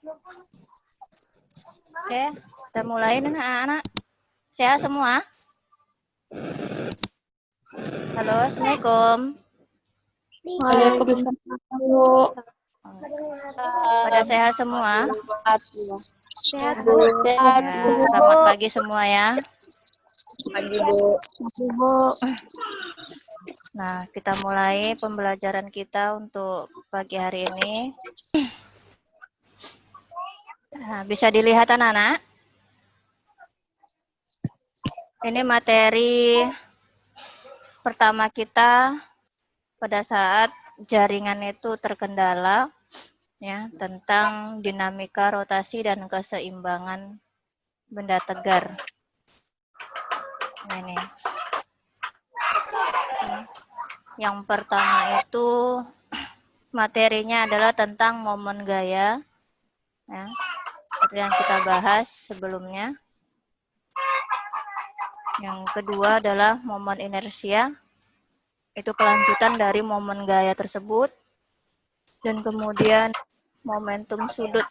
Oke, kita mulai nih anak-anak. Sehat semua? Halo, Assalamualaikum. Waalaikumsalam. Pada sehat semua? Sehat, Bu. Sehat, Ya, Bu. selamat pagi semua ya. Pagi, Bu. Bu. Nah, kita mulai pembelajaran kita untuk pagi hari ini. Nah, bisa dilihat anak-anak? Ini materi pertama kita pada saat jaringan itu terkendala, ya, tentang dinamika rotasi dan keseimbangan benda tegar. Ini. Yang pertama itu materinya adalah tentang momen gaya, ya, seperti yang kita bahas sebelumnya. Yang kedua adalah momen inersia, itu kelanjutan dari momen gaya tersebut. Dan kemudian momentum sudut.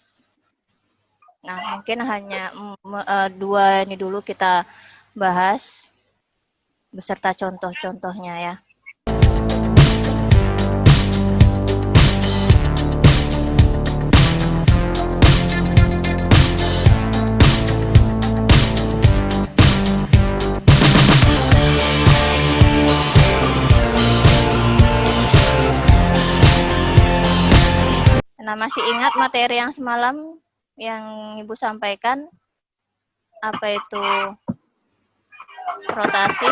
Nah, mungkin hanya dua ini dulu kita bahas beserta contoh-contohnya ya. Nah, masih ingat materi yang semalam yang Ibu sampaikan? Apa itu rotasi?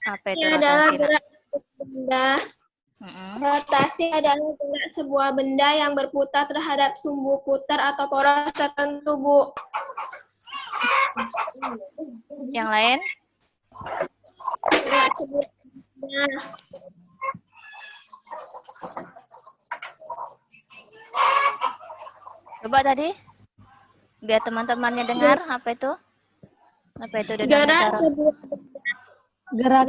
Apa itu rotasi? Gerak benda. Rotasi adalah gerak sebuah benda yang berputar terhadap sumbu putar atau poros tertentu, Bu. Yang lain? Gerak sebuah benda. Coba tadi, biar teman-temannya dengar apa itu? Apa itu Gerak sebuah benda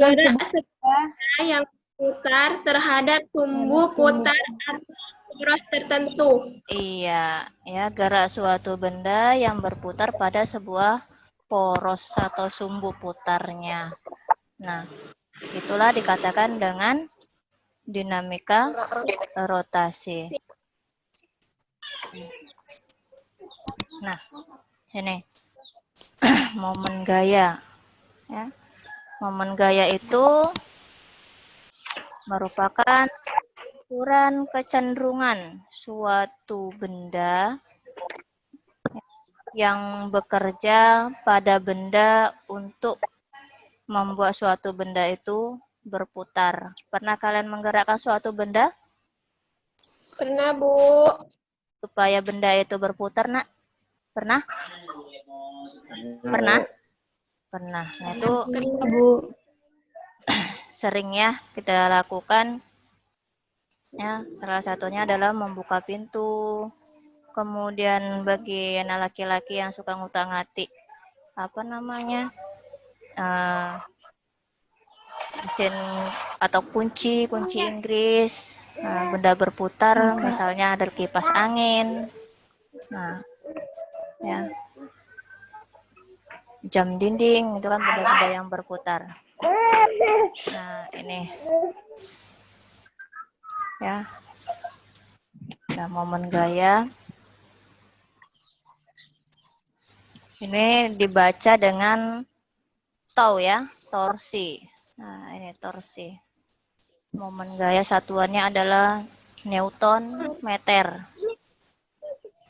yang berputar terhadap sumbu putar atau poros tertentu. Iya, ya, gerak suatu benda yang berputar pada sebuah poros atau sumbu putarnya. Nah, itulah dikatakan dengan dinamika rotasi. Nah, ini momen gaya. Ya. Momen gaya itu merupakan ukuran kecenderungan suatu benda yang bekerja pada benda untuk membuat suatu benda itu berputar. Pernah kalian menggerakkan suatu benda? Pernah, Bu. Supaya benda itu berputar, nak? Pernah? Pernah? Pernah. Nah, itu Bu. sering ya kita lakukan. Ya, salah satunya adalah membuka pintu. Kemudian bagi anak laki-laki yang suka ngutak-ngatik, apa namanya? Mesin atau kunci Inggris, benda berputar, misalnya ada kipas angin, nah, ya, jam dinding itu kan benda-benda yang berputar. Nah, ini, ya, nah, momen gaya. Ini dibaca dengan tau ya, torsi. Nah, ini torsi. Momen gaya satuannya adalah Newton meter.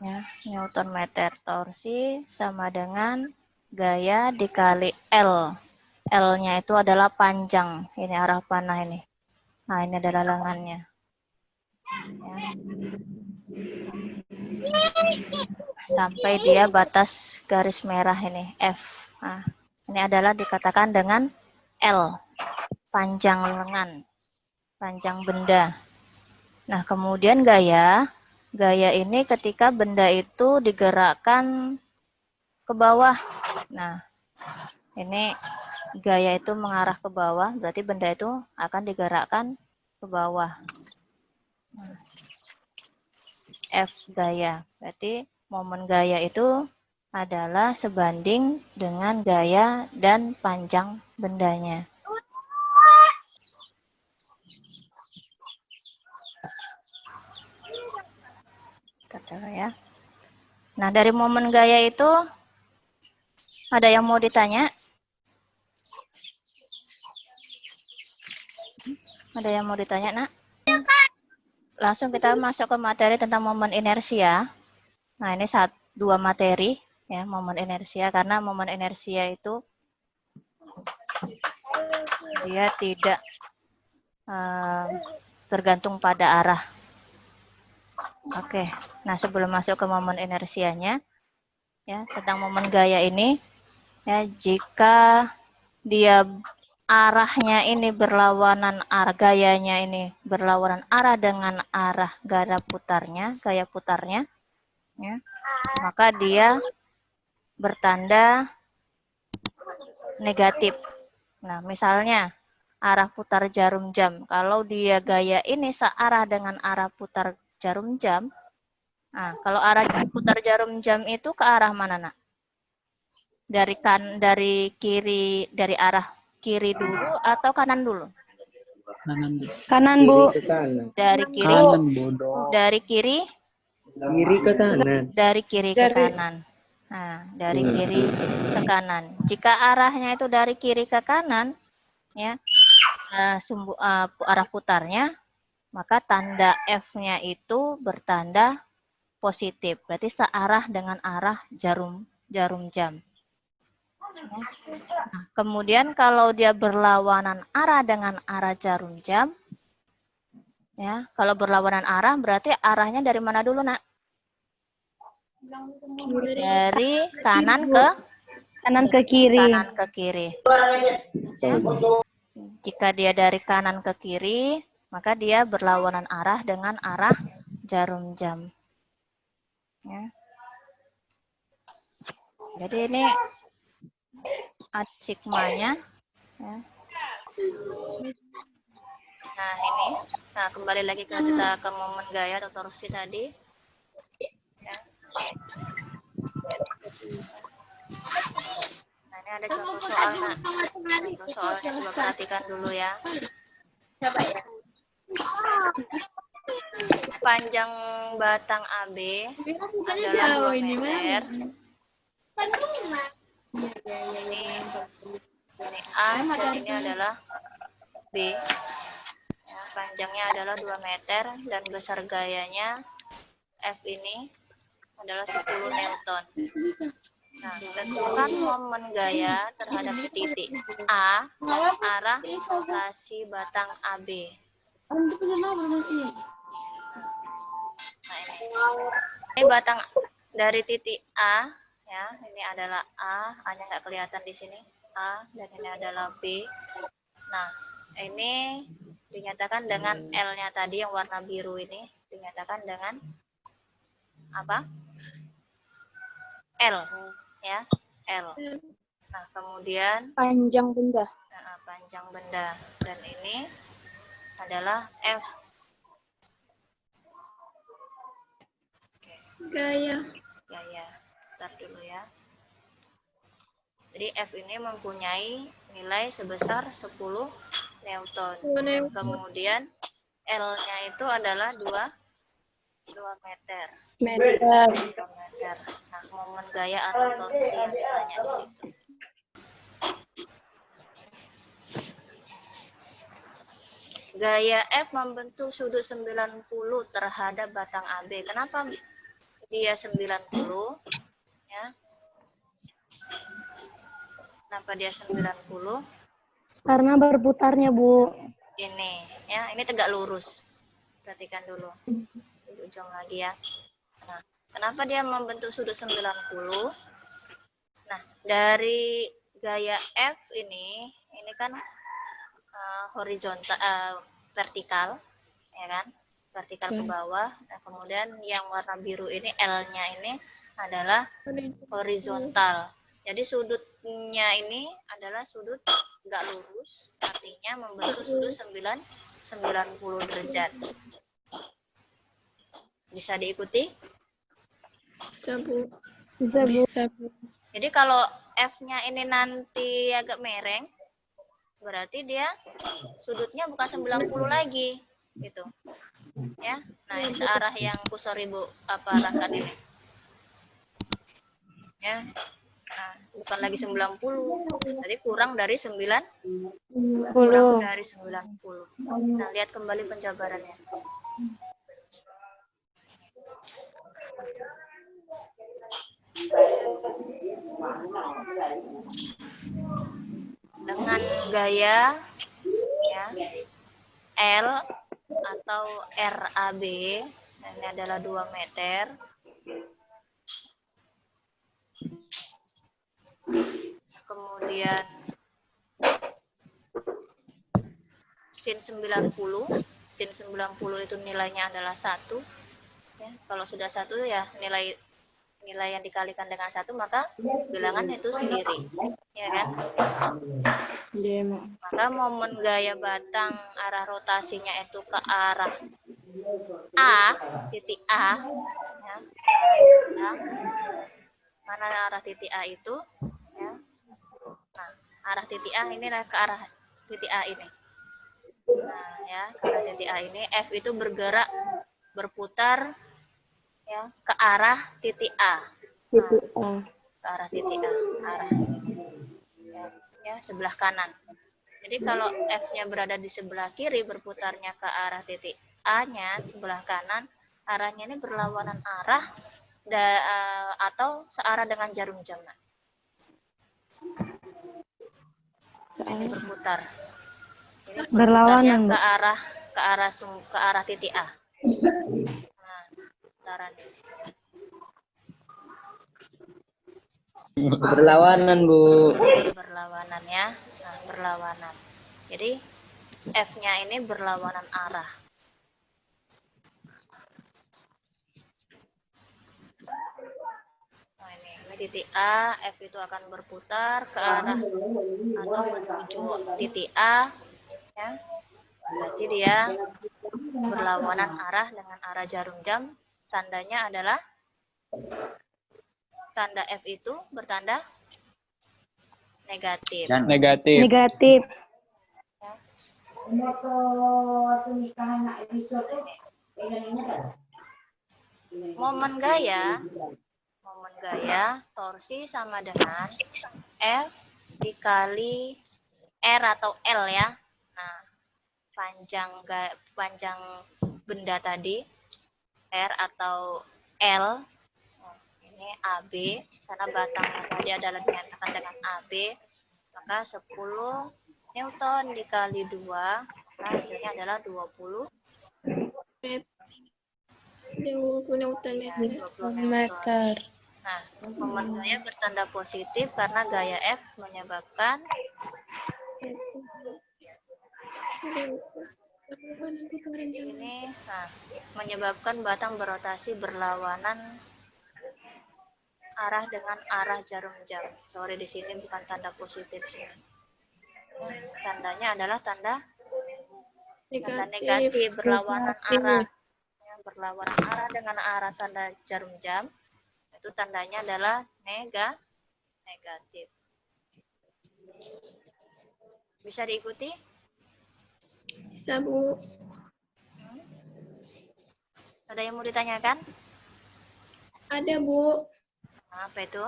Ya, Newton meter. Torsi sama dengan gaya dikali L. L-nya itu adalah panjang. Ini arah panah ini. Nah, ini adalah lengannya. Ya. Sampai dia batas garis merah ini, F. Nah, ini adalah dikatakan dengan L. Panjang lengan. Panjang benda. Nah, kemudian gaya. Gaya ini ketika benda itu digerakkan ke bawah. Nah, ini gaya itu mengarah ke bawah, berarti benda itu akan digerakkan ke bawah. F gaya. Berarti momen gaya itu adalah sebanding dengan gaya dan panjang bendanya. Ya. Nah, dari momen gaya itu ada yang mau ditanya? Ada yang mau ditanya, Nak? Langsung kita masuk ke materi tentang momen inersia. Nah, ini dua materi ya, momen inersia, karena momen inersia itu dia tidak tergantung pada arah. Oke, nah sebelum masuk ke momen inersianya, ya tentang momen gaya ini, ya jika dia arahnya ini berlawanan arah, gayanya ini berlawanan arah dengan arah gaya putarnya, ya, maka dia bertanda negatif. Nah, misalnya arah putar jarum jam, kalau dia gaya ini searah dengan arah putar jarum jam, nah, kalau arah putar jarum jam itu ke arah mana, Nak? Dari kiri, dari arah kiri dulu atau kanan dulu? Kanan, Bu. Dari kiri. Kanan, bodoh. Dari kiri. Kiri ke kanan. Dari kiri ke kanan. Nah, dari kiri ke kanan. Jika arahnya itu dari kiri ke kanan, ya, arah putarnya, maka tanda F-nya itu bertanda positif. Berarti searah dengan arah jarum jam. Nah, kemudian kalau dia berlawanan arah dengan arah jarum jam, ya, kalau berlawanan arah berarti arahnya dari mana dulu, Nak? Dari kanan ke kiri. Kanan ke kiri. Ya. Jika dia dari kanan ke kiri, maka dia berlawanan arah dengan arah jarum jam. Ya. Jadi ini sigmanya. Ya. Nah ini, nah kembali lagi kita ke momen gaya atau torsi tadi. Ya. Nah ini ada contoh soal, Nak. Contoh soalnya coba perhatikan dulu ya. Coba ya. Panjang batang AB adalah 2 meter. Ini A dan ini adalah B. Ya, panjangnya adalah 2 meter dan besar gayanya F ini adalah 10 Newton. Nah, tentukan momen gaya terhadap titik A dan arah rotasi batang AB. Nah, ini batang dari titik A, ya, ini adalah A, A-nya nggak kelihatan di sini, A, dan ini adalah B. Nah, ini dinyatakan dengan L-nya tadi yang warna biru ini, dinyatakan dengan apa? L, ya, L. Nah, kemudian panjang benda. Panjang benda, dan ini adalah F. Gaya. Bentar dulu ya. Jadi F ini mempunyai nilai sebesar 10 Newton. Dan kemudian L-nya itu adalah 2 meter. 2 meter. Nah, momen gaya atau torsi yang ditanya di situ. Gaya F membentuk sudut 90 terhadap batang AB. Kenapa dia 90? Ya. Kenapa dia 90? Karena berputarnya, Bu. Ini, ya, ini tegak lurus. Perhatikan dulu. Di ujung lagi ya. Nah, kenapa dia membentuk sudut 90? Nah, dari gaya F ini kan horizontal, vertikal, ya kan? Vertikal ke bawah. Nah, kemudian yang warna biru ini L-nya ini adalah horizontal. Jadi sudutnya ini adalah sudut nggak lurus, artinya membentuk sudut 90 derajat. Bisa diikuti? Bisa, Bu. Bisa, Bu. Jadi kalau F-nya ini nanti agak mereng, berarti dia sudutnya bukan 90 lagi, gitu. Ya. Nah, ini searah yang kursor Ibu arahkan ini. Ya. Nah, bukan lagi 90. Jadi kurang dari 90. Kurang dari 90. Nah, lihat kembali penjabarannya. Dengan gaya ya L atau RAB, ini adalah 2 meter. Kemudian sin 90 itu nilainya adalah 1. Ya, kalau sudah 1 ya nilai yang dikalikan dengan 1 maka bilangan itu sendiri, ya kan? Maka momen gaya batang arah rotasinya itu ke arah titik A, ya, mana arah titik A itu, ya. Nah, arah titik A ini ke arah titik A ini. Nah, ya, ke arah titik A ini F itu berputar ya ke arah titik A. Nah, ke arah titik A, arah ya sebelah kanan. Jadi kalau F-nya berada di sebelah kiri, berputarnya ke arah titik A-nya sebelah kanan, arahnya ini berlawanan arah atau searah dengan jarum jam. Ini berputar. Ini berputarnya ke arah titik A. Nah, putaran ini. Berlawanan, Bu. Berlawanan ya. Nah, berlawanan. Jadi F-nya ini berlawanan arah. Nah, ini titik A, F itu akan berputar ke arah atau menuju titik A, ya. Berarti dia berlawanan arah dengan arah jarum jam. Tandanya adalah tanda F itu bertanda negatif. Negatif. Ya. Momen gaya torsi sama dengan F dikali R atau L ya. Nah, panjang benda tadi R atau L. Ini AB karena batangnya tadi adalah dinyatakan dengan AB, maka 10 Newton dikali 2, nah hasilnya adalah 20 Newton meter. Nah, momen gaya bertanda positif karena gaya F menyebabkan ini, menyebabkan batang berotasi berlawanan arah dengan arah jarum jam. Sorry, di sini bukan tanda positif sih. Tandanya adalah tanda negatif, berlawanan arah. Yang berlawanan arah dengan arah tanda jarum jam, itu tandanya adalah negatif. Bisa diikuti? Bisa, Bu. Ada yang mau ditanyakan? Ada, Bu. Apa itu?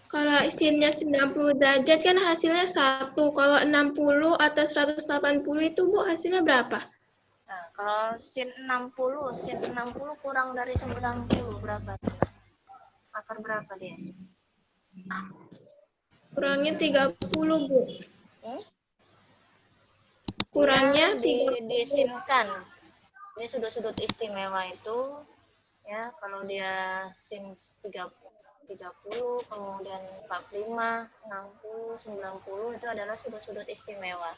Kalau sinnya 90 derajat kan hasilnya 1. Kalau 60 atau 180 itu, Bu, hasilnya berapa? Nah, kalau sin 60 kurang dari 90 berapa? Akar berapa dia? Kurangnya 30, Bu. Kurangnya disinkan. Ini sudut-sudut istimewa itu ya, kalau dia sin 30, kemudian 45, 60, 90 itu adalah sudut-sudut istimewa.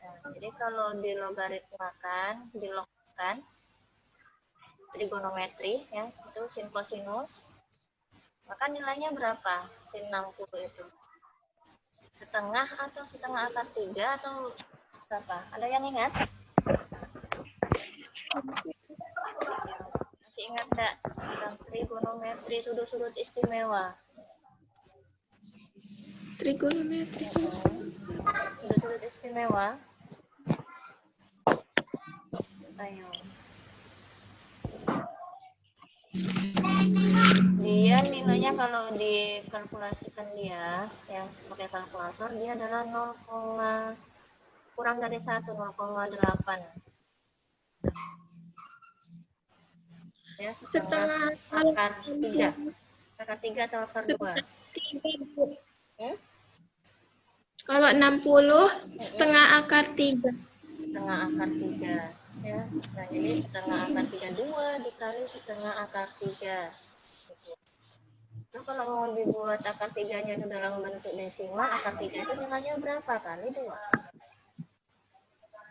Nah, jadi kalau dilogkan, trigonometri ya, itu sin kosinus, maka nilainya berapa? Sin 60 itu setengah atau setengah akar 3 atau berapa? Ada yang ingat? Masih ingat nggak tentang trigonometri sudut-sudut istimewa? Trigonometri. Sudut-sudut istimewa. Ayo. Dia nilainya kalau dikalkulasikan dia yang pakai kalkulator dia adalah 0, kurang dari 1, 0,8. Ya, setengah akar 3. Akar 3 atau akar 2? Kalau 60 setengah akar 3. Setengah akar 3. Ya. Nah, jadi setengah akar 32 dikali setengah akar 3. Nah, kalau mau dibuat akar 3-nya itu dalam bentuk desimal, akar 3 itu nilainya berapa? Kali 2.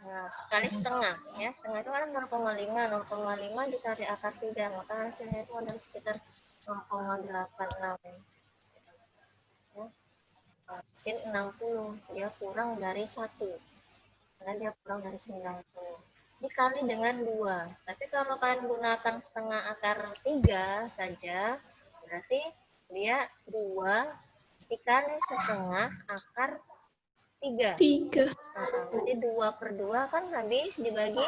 Nah, sekali setengah. Ya, setengah itu kan 0,5. 0,5 dikali akar 3. Maka hasilnya itu adalah sekitar 0,86. Ya. Hasil 60. Dia kurang dari 1. Karena dia kurang dari 90. Dikali dengan 2. Tapi kalau kalian gunakan setengah akar 3 saja, berarti dia 2 dikali setengah akar 3. Jadi 2/2 kan habis dibagi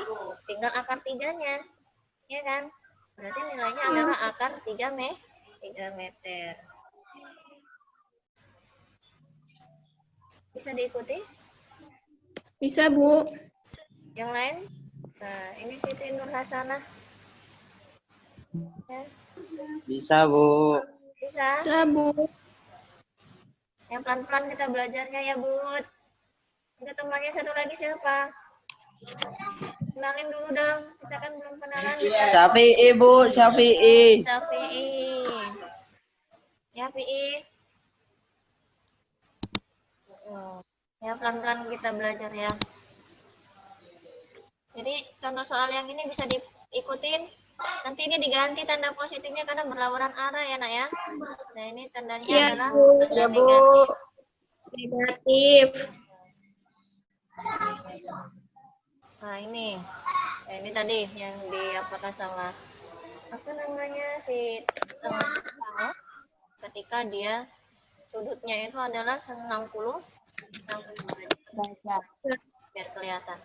tinggal akar 3-nya. Ya kan? Berarti nilainya adalah akar 3 meter. Bisa diikuti? Bisa, Bu. Yang lain? Nah, ini Siti Nur Hasanah. Ya. Bisa, Bu. Bisa? Bisa, Bu. Yang pelan-pelan kita belajarnya ya, Bud. Ada temannya satu lagi siapa? Kenalin dulu dong. Kita kan belum kenalan. Syafi'i, Bu. Syafi'i. Syafi'i. Ya, Fi'i. Ya, pelan-pelan kita belajar ya. Jadi, contoh soal yang ini bisa diikutin. Nanti ini diganti tanda positifnya karena berlawanan arah ya, Nak ya. Nah, ini tandanya adalah tanda negatif. Negatif. Nah, ini tadi yang apakah sama apa namanya si sama ketika dia sudutnya itu adalah 60 derajat biar kelihatan.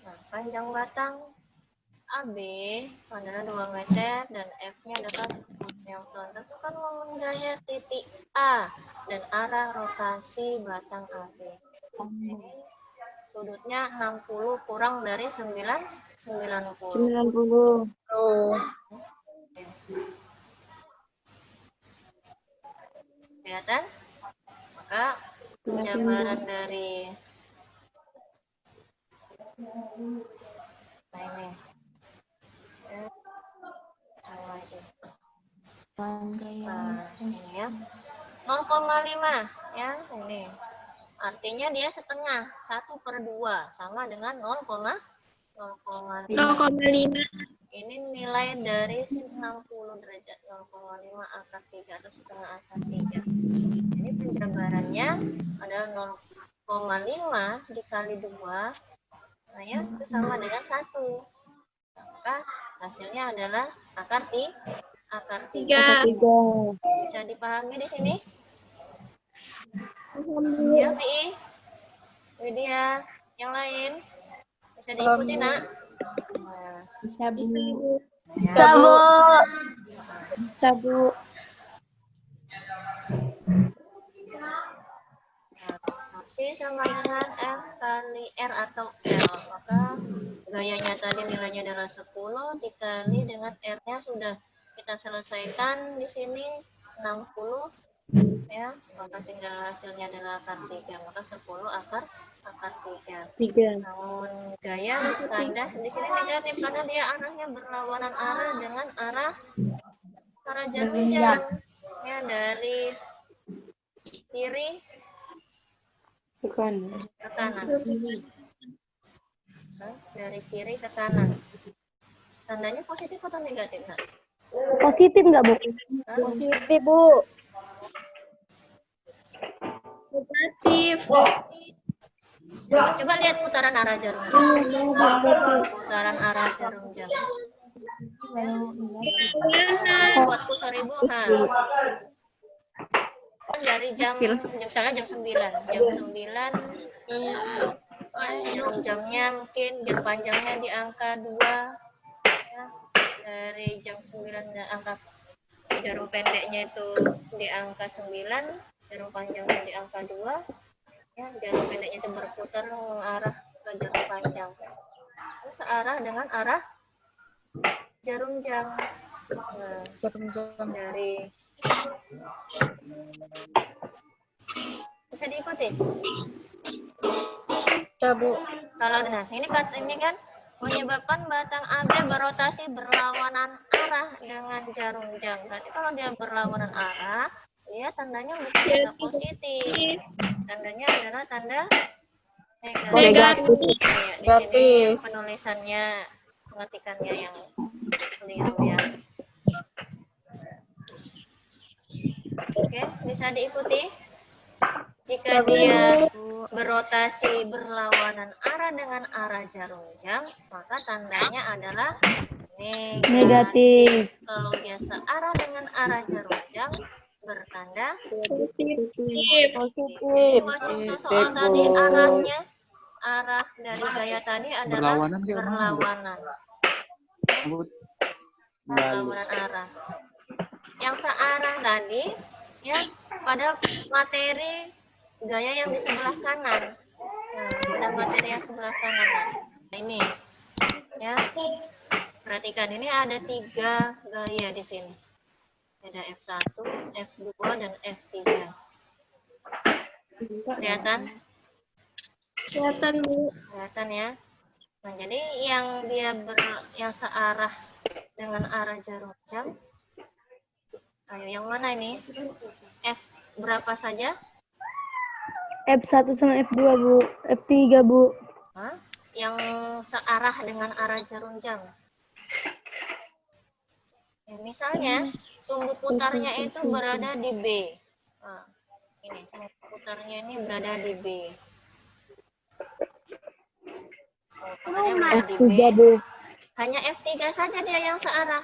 Nah, panjang batang AB adalah 2 meter dan F-nya adalah yang tentukan momen gaya titik A dan arah rotasi batang AB. Sudutnya 60 kurang dari 90. 90. Kelihatan? Maka penjabaran dari ini ini ya 0,5 ya ini artinya dia setengah 1/2 sama dengan 0,5 ini nilai dari 60 derajat 0,5 akar 3 atau setengah akar 3 ini penjabarannya adalah 0,5 dikali 2 nah ya itu sama dengan 1 maka hasilnya adalah akar 3. Bisa dipahami di sini? Ya, Pi. Widya, yang lain bisa diikuti, Nak? Bisa, Bu. Bisa, Bu. Bisa, Bu. C sama dengan F kali R atau L. Maka gayanya tadi nilainya adalah 10 dikali dengan R-nya sudah kita selesaikan di sini 60 ya. Maka tinggal hasilnya adalah akar 3. Maka 10 akar 3. Namun gaya tanda di sini negatif karena dia arahnya berlawanan arah dengan arah jarum jam. Ya, dari kiri ke kanan. Dari kiri ke kanan. Tandanya positif atau negatif, Nak? Positif nggak, Bu? Positif, Bu. Negatif. Coba lihat putaran arah jarum jam. Putaran arah jarum jam. Buat kursor ibu. Nah, dari jam misalnya jam 9. Jam 9 jarum jamnya mungkin jam panjangnya di angka 2 ya. Dari jam 9 angka jarum pendeknya itu di angka 9, jarum panjangnya di angka 2 ya. Jarum pendeknya itu berputar mengarah ke jarum panjang. Terus searah dengan arah jarum jam. Nah, Jarum jam. dari bisa diikuti. Ya, Bu. Kalau nah ini kan menyebabkan batang AB berotasi berlawanan arah dengan jarum jam. Berarti kalau dia berlawanan arah, dia tandanya bukan tanda positif. Tandanya adalah tanda negatif. Ya, di sini penulisannya, pengetikannya yang keliru ya. Oke, bisa diikuti. Jika dia berotasi berlawanan arah dengan arah jarum jam, maka tandanya adalah negatif. Kalau dia searah dengan arah jarum jam, bertanda positif. Jadi buat contoh soal tadi arahnya, arah dari gaya tadi adalah berlawanan. Berlawanan arah. Yang searah tadi ya pada materi gaya yang di sebelah kanan. Nah, pada materi yang sebelah kanan. Nah, ini ya. Perhatikan ini ada 3 gaya di sini. Ada F1, F2 dan F3. Kelihatan? Kelihatan, Bu. Kelihatan ya. Nah, jadi yang yang searah dengan arah jarum jam. Ayo, yang mana ini? F berapa saja? F1 sama F2, Bu. F3, Bu. Hah? Yang searah dengan arah jarum jam. Ya, misalnya, sumbu putarnya itu berada di B. Nah, ini sumbu putarnya ini berada di B. Sumbu putarnya berada di B. Bu. Hanya F3 saja dia yang searah.